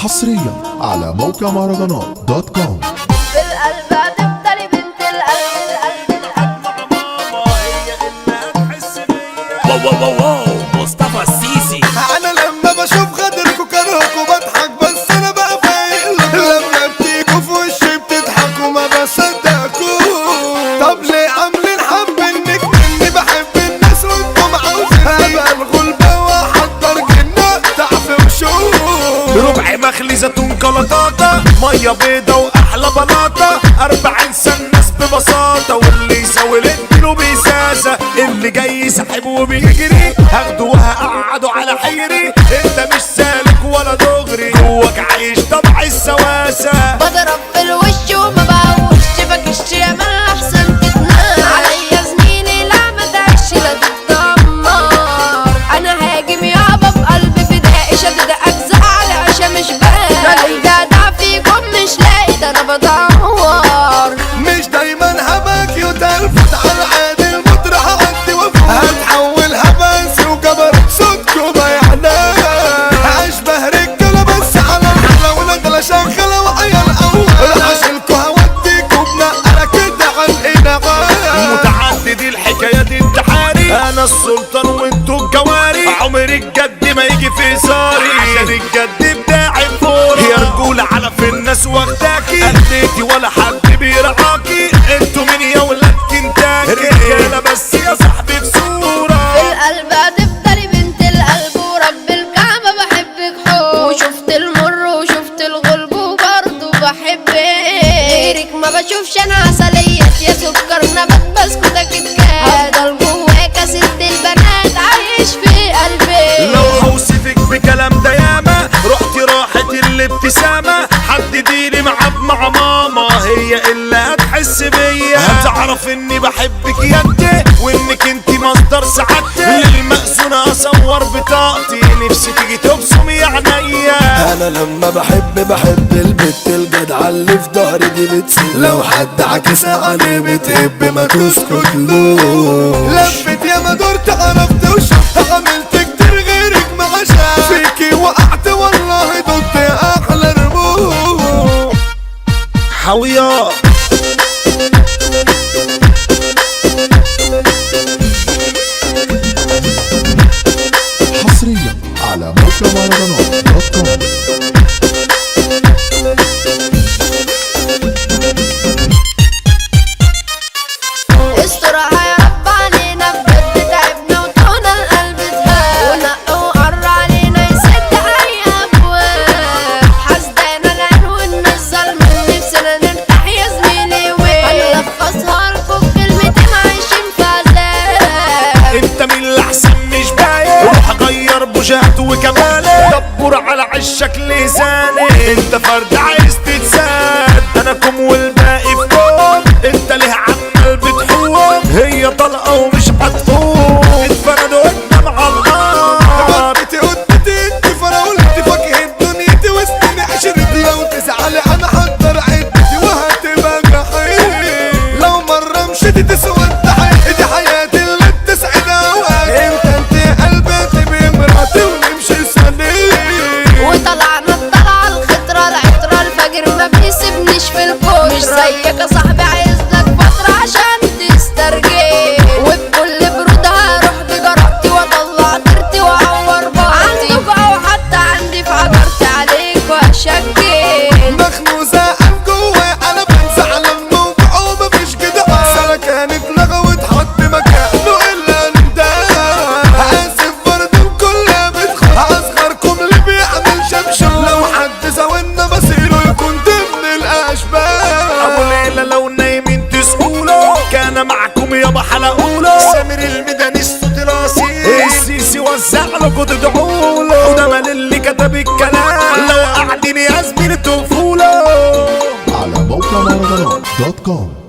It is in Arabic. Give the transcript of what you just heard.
حصريا على موقع مهرجانات دوت كوم. في القلب هتفضلي بنت القلب هي انها تحس بيا. واو مصطفى السيسي. انا لما بشوف غدركوا كرهكوا بضحك بس انا بقى فايق لما بتيجوا في وشي بتضحكوا ما بصدقكوا. طب ليه عاملين حب انك مني بحب الناس وانتم عاوزين ابقى الغلبة واحضر جنة تعفي وشوف ربع مخلي زيتون كلاطاطا ميه بيضة واحلى بلاطة 40 سنة ناس ببساطة واللي يساوي له بيساسة اللي جاي ساحب وبيجري هاخده وهقعده على حيري انت مش سالك ولا دغري جواك عايش طبع السواسة بضرب في الوش وما بقوش بكش يا ما احسن تتنام عليا زميلي لا ما تعيش لا تتدمر انا هاجم يابا بقلب فدائي شدد اجزاء على عشا مش باقي جدع فيكم مش لاقي ده انا بدور مش دايما هباك يتلفت على عادي المطرح عدي وفوق هتحولها بس وجبر صوتكم يعني اشبه رجاله بس على الحلا ونجله شغاله وعيال اول عشانكوا هوديكوا بنقله كده على الانغام متعدد الحكاية دي انتحاري انا السلطان وانتو الجواري عمر الجد ما يجي في صاري عشان الجد بتاعي فوري يا رجولة على في الناس واخداكي اديتي ولا حد بيرعاكي انتو مين يا ولاد كنتاكي رجالة بس يا صاحبي في صورة في القلب هتفضلي بنت القلب ورب الكعبة بحبك حب وشفت المر وشفت الغلب وبرضه بحبك غيرك ما بشوفش انا عسلية يا سكر نبات بسكوتك الكاد هفضل جواك يا ست البنات عايش في قلبي لو هوصفك بكلام ده ياما رحتي راحت الابتسامة حدديلي مع ماما هي اللي هتحس بيا هتعرف اني بحبك يا انت وانك انت مصدر سعادتي للمأذونة اصور بطاقتي نفسي تيجي تبصم يا عينيا انا لما بحب البت الجدعة اللي في ظهري دي بتسيب لو حد عكس عليه بتهب ما تسكتلوش لفت يا ما دورت عرفت وشفت عملت كتير غيرك ما عشان فيكي وقعت والله ضد احلى رموش حويا حصريا على موقع مهرجانات دوت كوم. استرها يا رب علينا بجد تعبنا وطونا القلب اتهاب ونق وقر علينا يسد اي ابواب حسدانا العنوان مش ظلم نفسنا نرتاح يا زميلي هنلخصها لكم بكلمتين عايشين في عذاب انت مين اللي احسن مش باين روح غير بوجهته وكماله دبر على عشك لساني انت فرد عايز تتساد انا كم والباقي في كوم انت ليه عمال بتحوم هي طلقه ومش هتقوم اتفردوا قدام على النار قدتي انت فراولتي فاكهة دنيتي وسنيني عشرتي لو تزعلي انا حضر عدتي وهتبقى جحيم لو مرة مشيتي تسوى دي حياتي اللي بتسعد اوقات انت قلبتي بمراتي ونمشي سنين وطلعنا الطلعة الخطرة العطرة الفجر ما بيسيبنيش في الكون مش زيك يا صاحبي عايز لك فترة عشان تسترجي وبكل برودها اروح بجرأتي واطلع طيرتي واعور بعضي عندك او حتى عندي في عجرتي عليك واشكي مخنوق زقان جواي انا بنسى على الموقع ومفيش كده سنة كانت لغوت حط مكانه الا انت اسف برضه الكل بتخاف اصغركم اللي بيعمل شمشم لو حد زاولنا مصيره يكون ضمن الاشباه ابو ليلى لو نايمين تسقوله كان معكم يابا حلقوله سامر الميداني الصوت الاصيل السيسي وزع لكم تدعوله وده مال اللي كتب الكلام لو قاعدين يا زميلي تقفوله على موقع مهرجانات دوت كوم.